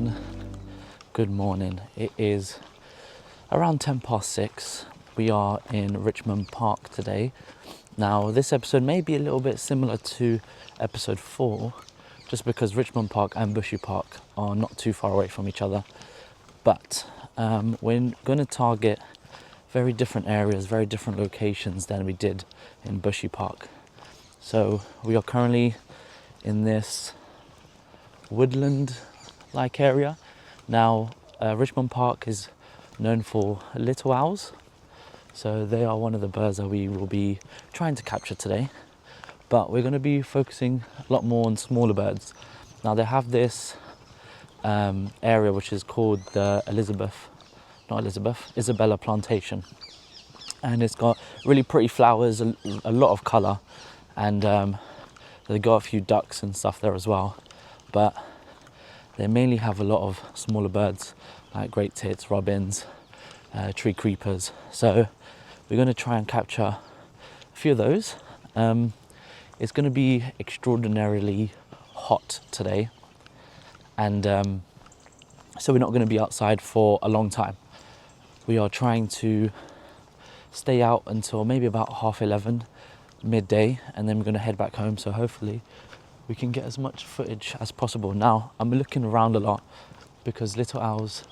morning. Good morning. It is around 6:10. We are in Richmond Park today. Now, this episode may be a little bit similar to episode 4, just because Richmond Park and Bushy Park are not too far away from each other. But we're going to target very different areas, very different locations than we did in Bushy Park. So we are currently in this woodland-like area. Now, Richmond Park is known for little owls. So they are one of the birds that we will be trying to capture today. But we're going to be focusing a lot more on smaller birds. Now they have this area which is called the Isabella Plantation. And it's got really pretty flowers, a lot of colour. And they've got a few ducks and stuff there as well. But they mainly have a lot of smaller birds like great tits, robins, tree creepers. So we're going to try and capture a few of those. It's going to be extraordinarily hot today, and so we're not going to be outside for a long time. We are trying to stay out until maybe about 11:30, midday, and then we're going to head back home. So hopefully we can get as much footage as possible. Now, I'm looking around a lot because little owls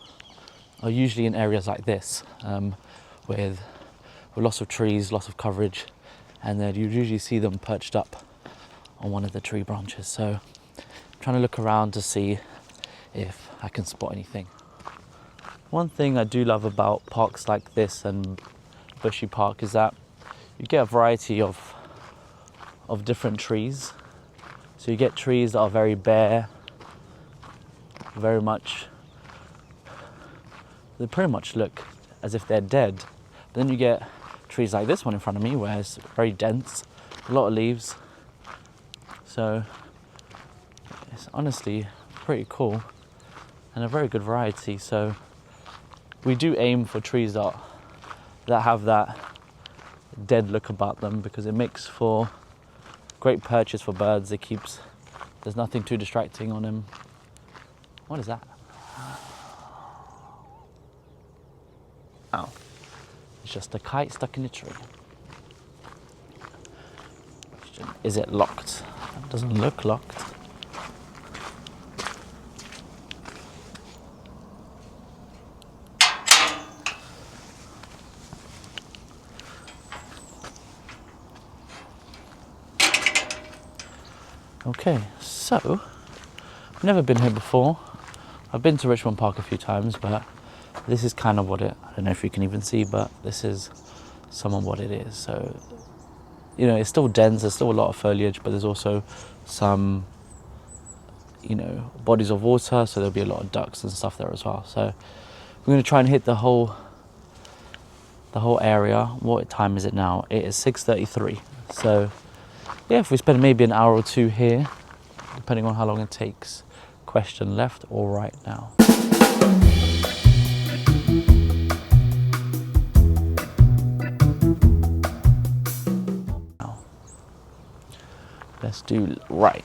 are usually in areas like this, with lots of trees, lots of coverage, and then you usually see them perched up on one of the tree branches. So I'm trying to look around to see if I can spot anything. One thing I do love about parks like this and Bushy Park is that you get a variety of different trees. So you get trees that are very bare, they pretty much look as if they're dead. But then you get trees like this one in front of me where it's very dense, a lot of leaves. So it's honestly pretty cool and a very good variety. So we do aim for trees that have that dead look about them, because it makes for great perches for birds. There's nothing too distracting on them. What is that? Oh, it's just a kite stuck in a tree. Is it locked? It doesn't look locked. Okay, so I've never been here before. I've been to Richmond Park a few times, but this is kind of what I don't know if you can even see, but this is somewhat what it is. So, it's still dense, there's still a lot of foliage, but there's also some, bodies of water, so there'll be a lot of ducks and stuff there as well. So we're going to try and hit the whole area. What time is it now? It is 6:33. So yeah, if we spend maybe an hour or two here, depending on how long it takes. Question left or right now? Let's do right.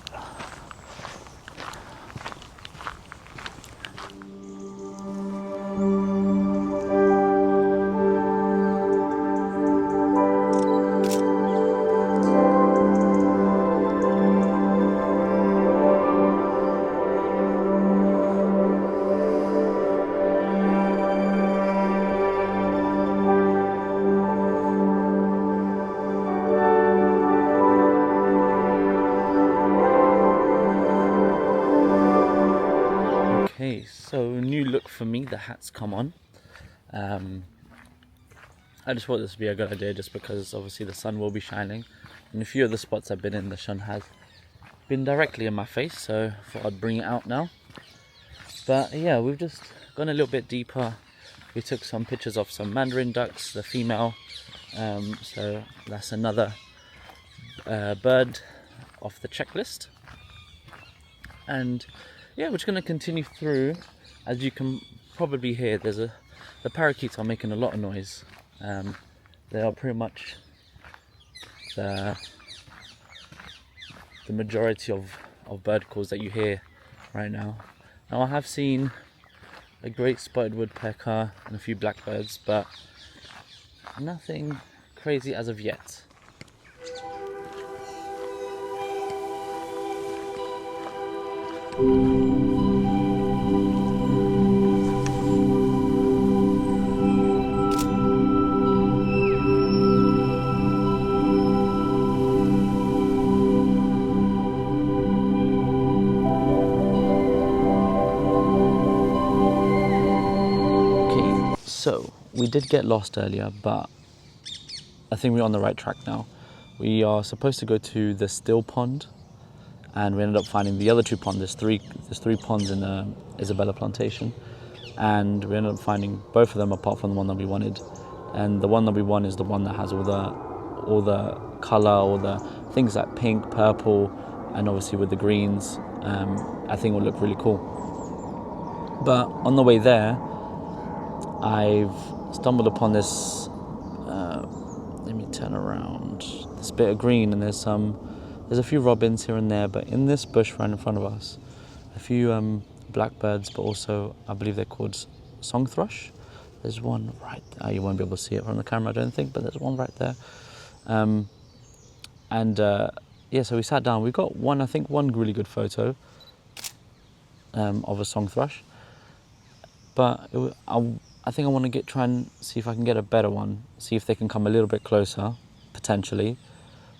So new look for me, the hat's come on. I just thought this would be a good idea just because obviously the sun will be shining. In a few of the spots I've been in, the sun has been directly in my face, so I thought I'd bring it out now. But yeah, we've just gone a little bit deeper. We took some pictures of some Mandarin ducks, the female. So that's another bird off the checklist. And yeah, we're just going to continue through. As you can probably hear, the parakeets are making a lot of noise. They are pretty much the majority of bird calls that you hear right now. Now I have seen a great spotted woodpecker and a few blackbirds, but nothing crazy as of yet. So, we did get lost earlier, but I think we're on the right track now. We are supposed to go to the still pond, and we ended up finding the other two ponds. There's three ponds in Isabella Plantation, and we ended up finding both of them apart from the one that we wanted. And the one that we want is the one that has all the colour, all the things like pink, purple, and obviously with the greens. I think it will look really cool. But on the way there, I've stumbled upon this, let me turn around, this bit of green, and there's a few robins here and there, but in this bush right in front of us, a few blackbirds, but also, I believe they're called Song Thrush. There's one right there. You won't be able to see it from the camera, I don't think, but there's one right there. Yeah, so we sat down. We got one really good photo of a Song Thrush, but I think I want to try and see if I can get a better one, see if they can come a little bit closer, potentially,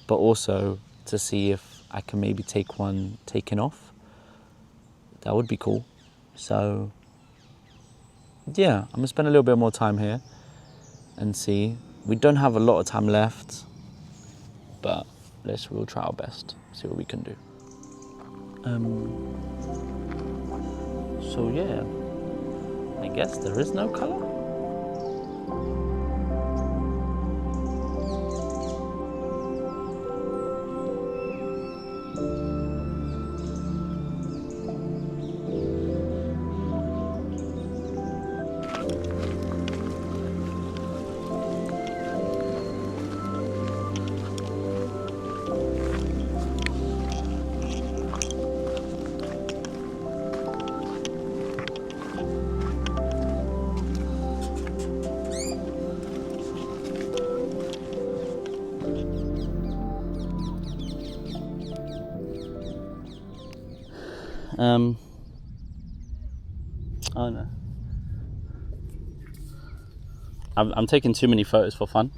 but also to see if I can maybe take one taken off. That would be cool. So, yeah, I'm going to spend a little bit more time here and see. We don't have a lot of time left, but we'll try our best, see what we can do. So, yeah. I guess there is no colour. Oh no. I'm taking too many photos for fun.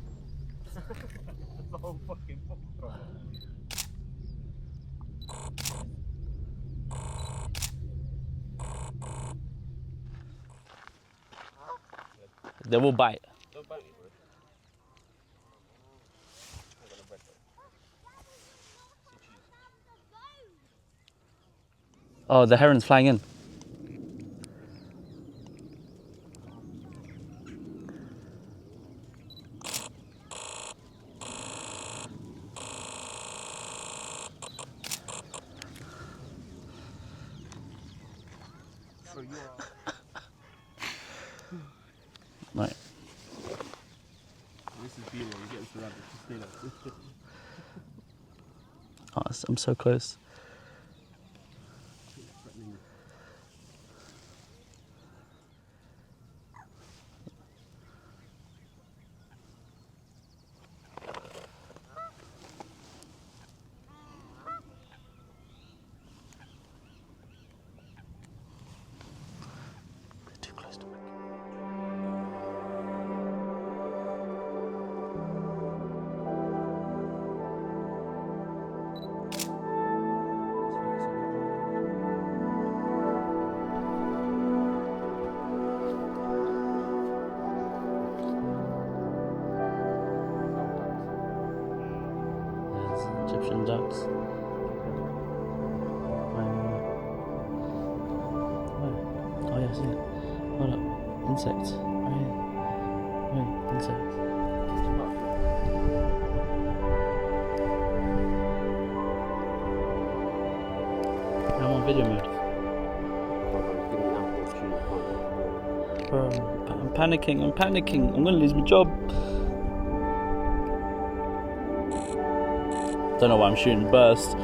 They will bite. Oh, the heron's flying in. Right. This is B-roll, you get this rabbit to stay like this. Oh, I'm so close. Too close to me. Egyptian ducks. Where? Oh yeah, I see it. Hold up. Insects. Right here. Right, insects. I'm on video mode. Bro, I'm panicking. I'm gonna lose my job. Don't know why I'm shooting burst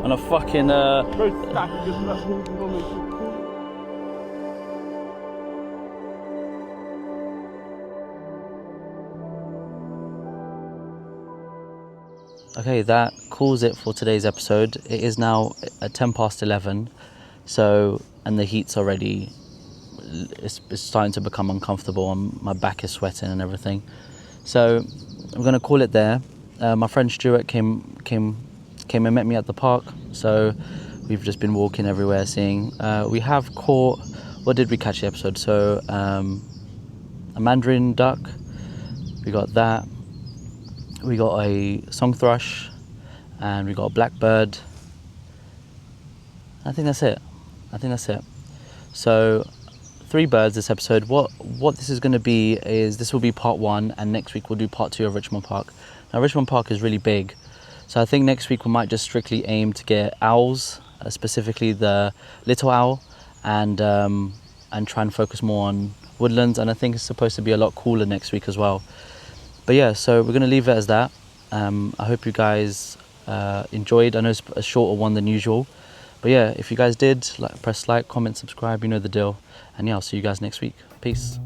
on a fucking Okay, that calls it for today's episode. It is now at 10 past 11, so, and the heat's already, it's starting to become uncomfortable and my back is sweating and everything. So I'm going to call it there. My friend Stuart came and met me at the park, so we've just been walking everywhere seeing. We have caught, what did we catch the episode? So a Mandarin Duck, we got that. We got a Song Thrush, and we got a blackbird. I think that's it. So 3 birds this episode. What this is going to be is, this will be part 1, and next week we'll do part 2 of Richmond Park. Now Richmond Park is really big, so I think next week we might just strictly aim to get owls, specifically the little owl, and try and focus more on woodlands. And I think it's supposed to be a lot cooler next week as well. But yeah, so we're going to leave it as that. I hope you guys enjoyed. I know it's a shorter one than usual. But yeah, if you guys did, press like, comment, subscribe, you know the deal. And yeah, I'll see you guys next week. Peace.